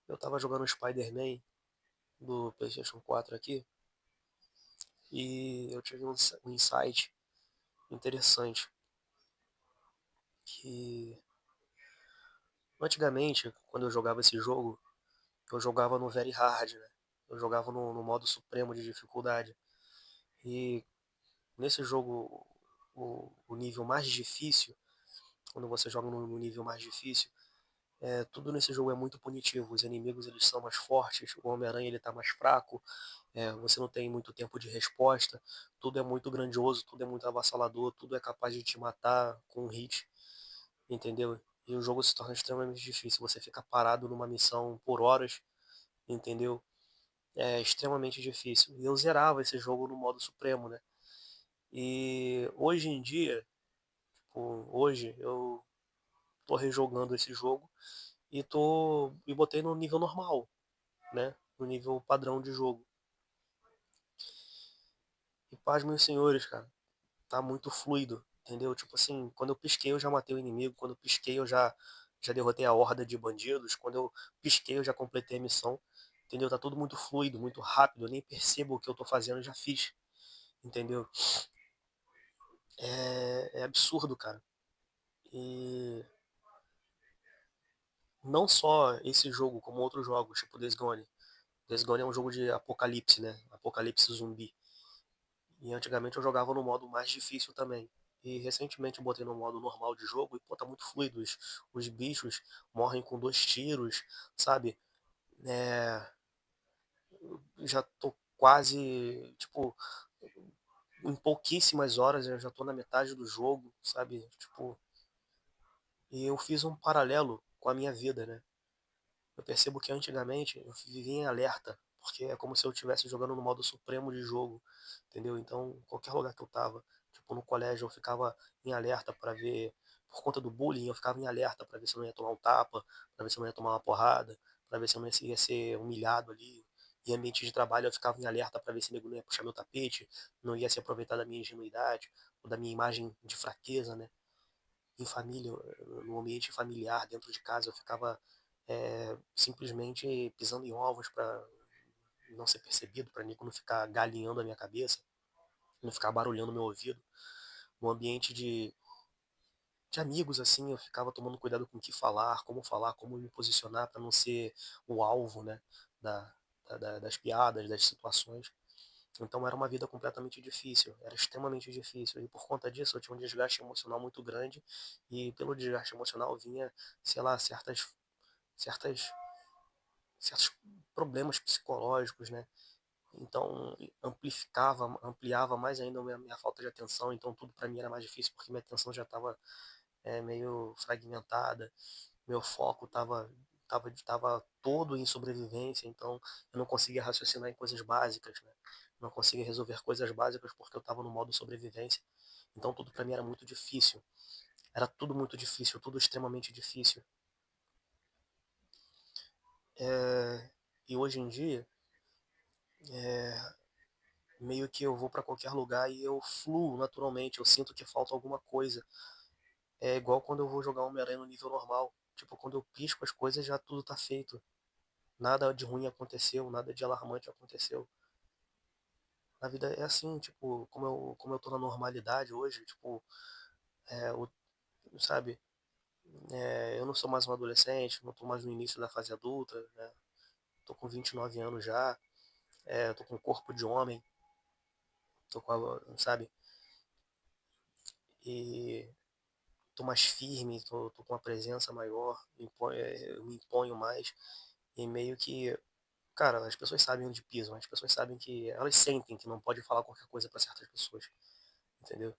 Eu tava jogando Spider-Man do PlayStation 4 aqui e eu tive um insight interessante que antigamente, quando eu jogava esse jogo, eu jogava no Very Hard, né? Eu jogava no modo supremo de dificuldade. E nesse jogo, o nível mais difícil, quando você joga no nível mais difícil, tudo nesse jogo é muito punitivo. Os inimigos eles são mais fortes, o Homem-Aranha ele tá mais fraco, você não tem muito tempo de resposta, tudo é muito grandioso, tudo é muito avassalador, tudo é capaz de te matar com um hit, entendeu? E o jogo se torna extremamente difícil, você fica parado numa missão por horas, entendeu? É extremamente difícil. E eu zerava esse jogo no modo supremo, né? E hoje em dia, tipo, hoje eu tô rejogando esse jogo e botei no nível normal, né? No nível padrão de jogo. E paz, meus senhores, cara, tá muito fluido, entendeu? Tipo assim, quando eu pisquei eu já matei o inimigo, quando eu pisquei eu já derrotei a horda de bandidos, quando eu pisquei eu já completei a missão, entendeu? Tá tudo muito fluido, muito rápido, eu nem percebo o que eu tô fazendo, eu já fiz, entendeu? É absurdo, cara. E não só esse jogo, como outros jogos, tipo Days Gone. Days Gone é um jogo de apocalipse, né? Apocalipse zumbi. E antigamente eu jogava no modo mais difícil também. E recentemente eu botei no modo normal de jogo e, pô, tá muito fluido. Os bichos morrem com 2 tiros, sabe? É, já tô quase, tipo, em pouquíssimas horas eu já tô na metade do jogo, sabe? Tipo, e eu fiz um paralelo com a minha vida, né? Eu percebo que antigamente eu vivia em alerta, porque é como se eu estivesse jogando no modo supremo de jogo, entendeu? Então, qualquer lugar que eu tava, tipo no colégio, eu ficava em alerta para ver, por conta do bullying, eu ficava em alerta para ver se eu não ia tomar um tapa, para ver se eu não ia tomar uma porrada, para ver se eu não ia ser humilhado ali. Em ambiente de trabalho, eu ficava em alerta para ver se o nego não ia puxar meu tapete, não ia se aproveitar da minha ingenuidade, ou da minha imagem de fraqueza, né? Em família, no ambiente familiar, dentro de casa, eu ficava simplesmente pisando em ovos para não ser percebido, para Nico não ficar galinhando a minha cabeça, não ficar barulhando meu ouvido. No ambiente de amigos, assim, eu ficava tomando cuidado com o que falar, como me posicionar para não ser o alvo, né, da, das piadas, das situações. Então era uma vida completamente difícil, era extremamente difícil. E por conta disso eu tinha um desgaste emocional muito grande e pelo desgaste emocional vinha, sei lá, certas, certos problemas psicológicos, né? Então ampliava mais ainda a minha falta de atenção. Então tudo para mim era mais difícil porque minha atenção já estava meio fragmentada, meu foco tava todo em sobrevivência, então eu não conseguia raciocinar em coisas básicas, né? Não conseguia resolver coisas básicas porque eu estava no modo sobrevivência. Então tudo para mim era muito difícil. Era tudo muito difícil, tudo extremamente difícil. E hoje em dia, meio que eu vou para qualquer lugar e eu fluo naturalmente, eu sinto que falta alguma coisa. É igual quando eu vou jogar Homem-Aranha no nível normal. Tipo, quando eu pisco as coisas já tudo tá feito. Nada de ruim aconteceu, nada de alarmante aconteceu. A vida é assim, tipo, como eu tô na normalidade hoje, tipo, é, o- sabe, eu não sou mais um adolescente, não tô mais no início da fase adulta, né? Tô com 29 anos já, tô com corpo de homem, sabe, e tô mais firme, tô com uma presença maior, eu me imponho mais, e meio que, cara, as pessoas sabem onde pisam, as pessoas sabem que, elas sentem que não pode falar qualquer coisa pra certas pessoas, entendeu?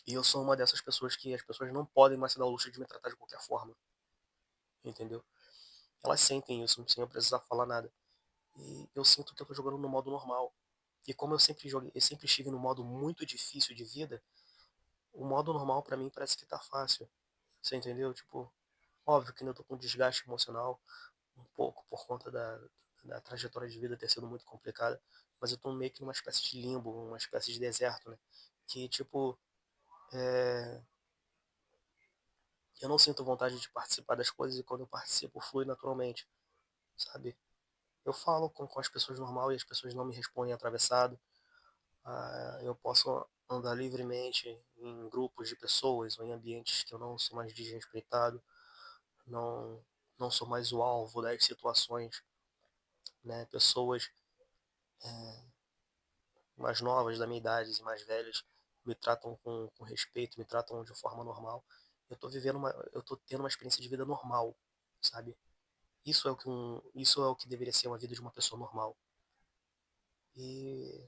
E eu sou uma dessas pessoas que as pessoas não podem mais se dar o luxo de me tratar de qualquer forma, entendeu? Elas sentem isso, sem eu precisar falar nada. E eu sinto que eu tô jogando no modo normal. E como eu sempre estive no modo muito difícil de vida, o modo normal pra mim parece que tá fácil. Você entendeu? Tipo, óbvio que eu tô com desgaste emocional, um pouco por conta da trajetória de vida ter sido muito complicada, mas eu tô meio que numa espécie de limbo, uma espécie de deserto, né? Que, tipo, é, Eu não sinto vontade de participar das coisas e quando eu participo flui naturalmente, sabe? Eu falo com as pessoas normal e as pessoas não me respondem atravessado. Eu posso andar livremente em grupos de pessoas ou em ambientes que eu não sou mais desrespeitado, não, não sou mais o alvo das situações, né? Pessoas mais novas da minha idade e mais velhas me tratam com respeito, me tratam de forma normal. Eu tô tendo uma experiência de vida normal, sabe? Isso é o que deveria ser uma vida de uma pessoa normal. E,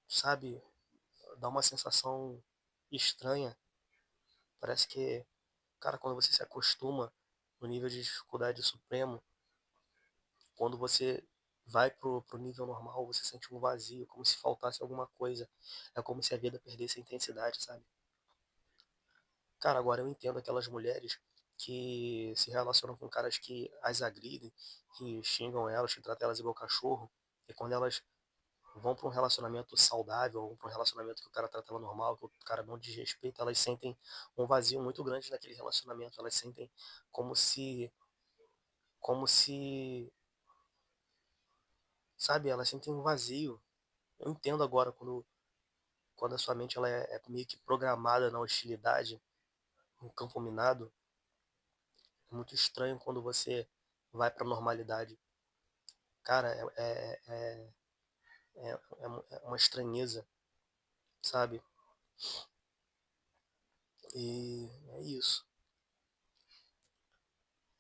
sabe, dá uma sensação estranha. Parece que, cara, quando você se acostuma no nível de dificuldade supremo, quando você vai pro nível normal, você sente um vazio, como se faltasse alguma coisa. É como se a vida perdesse a intensidade, sabe? Cara, agora eu entendo aquelas mulheres que se relacionam com caras que as agridem, que xingam elas, que tratam elas igual cachorro, e quando elas vão para um relacionamento saudável, vão para um relacionamento que o cara trata ela normal, que o cara não desrespeita, elas sentem um vazio muito grande naquele relacionamento, elas sentem como se, como se, sabe, elas sentem um vazio. Eu entendo agora quando a sua mente ela é meio que programada na hostilidade, no campo minado, é muito estranho quando você vai para a normalidade. Cara, é uma estranheza, sabe? E é isso.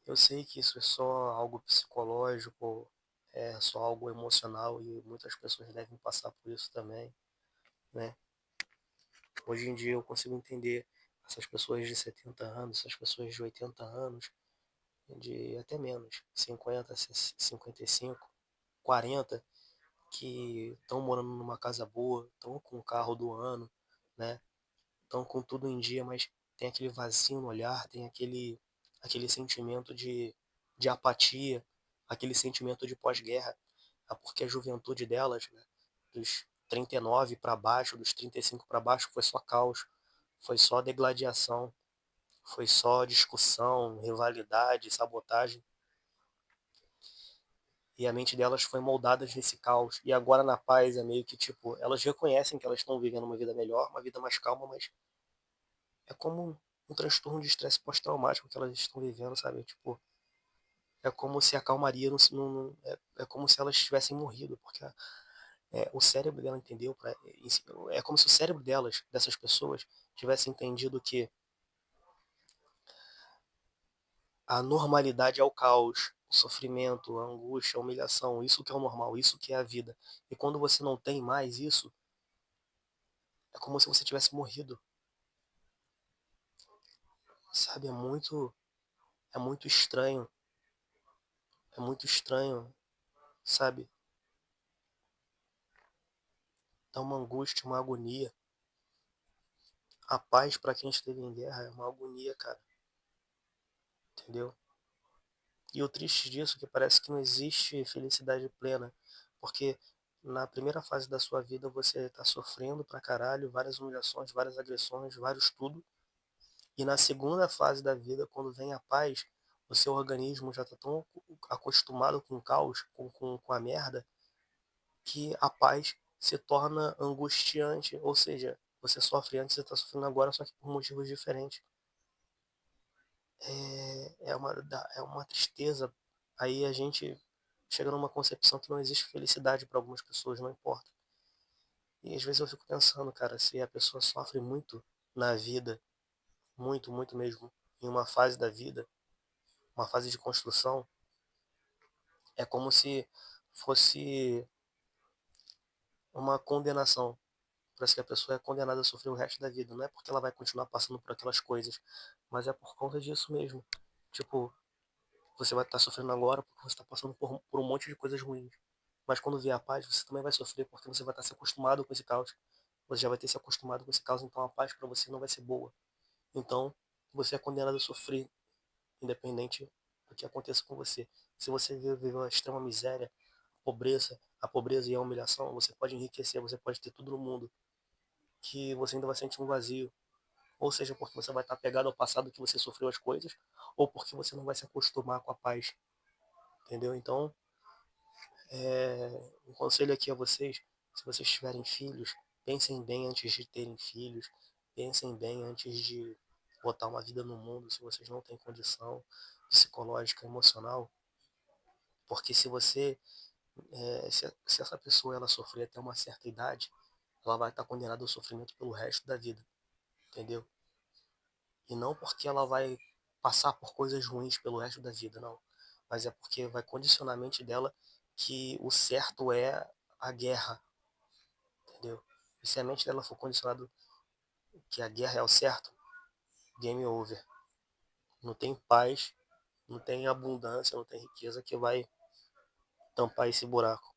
Eu sei que isso é só algo psicológico, é só algo emocional e muitas pessoas devem passar por isso também, né? Hoje em dia eu consigo entender essas pessoas de 70 anos, essas pessoas de 80 anos, de até menos, 50, 55, 40, que estão morando numa casa boa, estão com o carro do ano, né? Estão com tudo em dia, mas tem aquele vazio no olhar, tem aquele sentimento de apatia, aquele sentimento de pós-guerra, porque a juventude delas, né, dos 39 para baixo, dos 35 para baixo, foi só caos, foi só degladiação, foi só discussão, rivalidade, sabotagem. E a mente delas foi moldada nesse caos. E agora na paz é meio que tipo, elas reconhecem que elas estão vivendo uma vida melhor, uma vida mais calma, mas é como um transtorno de estresse pós-traumático que elas estão vivendo, sabe? Tipo, é como se a calmaria é como se elas tivessem morrido, porque o cérebro dela entendeu, é como se o cérebro delas, dessas pessoas, tivesse entendido que a normalidade é o caos, o sofrimento, a angústia, a humilhação, isso que é o normal, isso que é a vida. E quando você não tem mais isso, é como se você tivesse morrido, sabe? É muito estranho, sabe? Dá uma angústia, uma agonia. A paz para quem esteve em guerra é uma agonia, cara, entendeu? E o triste disso é que parece que não existe felicidade plena, porque na primeira fase da sua vida você tá sofrendo pra caralho, várias humilhações, várias agressões, vários tudo. E na segunda fase da vida, quando vem a paz, o seu organismo já tá tão acostumado com o caos, com a merda, que a paz se torna angustiante, ou seja, você sofre antes e tá sofrendo agora, só que por motivos diferentes. É uma tristeza. Aí a gente chega numa concepção que não existe felicidade para algumas pessoas, não importa. E às vezes eu fico pensando, cara, se a pessoa sofre muito na vida, muito, muito mesmo, em uma fase da vida, uma fase de construção, é como se fosse uma condenação. Parece que a pessoa é condenada a sofrer o resto da vida. Não é porque ela vai continuar passando por aquelas coisas, mas é por conta disso mesmo. Tipo, você vai estar sofrendo agora porque você está passando por um monte de coisas ruins. Mas quando vier a paz, você também vai sofrer porque você vai estar se acostumado com esse caos. Você já vai ter se acostumado com esse caos, então a paz para você não vai ser boa. Então, você é condenado a sofrer, independente do que aconteça com você. Se você viver a extrema miséria, a pobreza e a humilhação, você pode enriquecer, você pode ter tudo no mundo, que você ainda vai sentir um vazio, ou seja, porque você vai estar pegado ao passado que você sofreu as coisas, ou porque você não vai se acostumar com a paz, entendeu? Então, um conselho aqui a vocês, se vocês tiverem filhos, pensem bem antes de terem filhos, pensem bem antes de botar uma vida no mundo, se vocês não têm condição psicológica, emocional, porque se essa pessoa ela sofrer até uma certa idade, ela vai estar condenada ao sofrimento pelo resto da vida, entendeu? E não porque ela vai passar por coisas ruins pelo resto da vida, não. Mas é porque vai condicionar a mente dela que o certo é a guerra, entendeu? E se a mente dela for condicionada que a guerra é o certo, game over. Não tem paz, não tem abundância, não tem riqueza que vai tampar esse buraco.